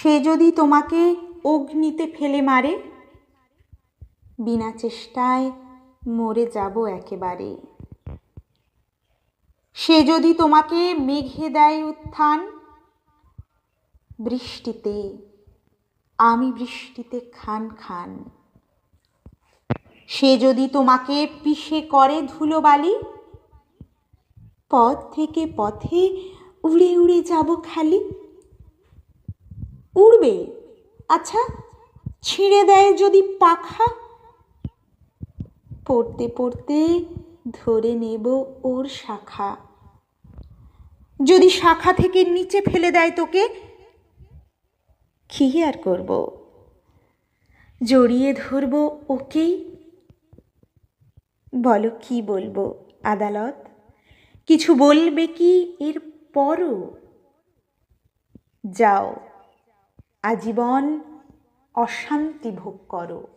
সে যদি তোমাকে অগ্নিতে ফেলে মারে, বিনা চেষ্টায় মরে যাব একেবারে। সে যদি তোমাকে মেঘে দেয় উত্থান, বৃষ্টিতে আমি বৃষ্টিতে খান খান। সে যদি তোমাকে পিষে করে ধুলোবালি, পথ থেকে পথে উড়ে উড়ে যাব খালি। উড়বে, আচ্ছা ছিঁড়ে দেয় যদি পাখা, পড়তে পড়তে ধরে নেব ওর শাখা। যদি শাখা থেকে নিচে ফেলে দেয় তোকে, কি আর করব, জড়িয়ে ধরব ওকেই। বলো কি বলবো আদালত, কিছু বলবে কি এর পরও? যাও আজীবন অশান্তি ভোগ করো।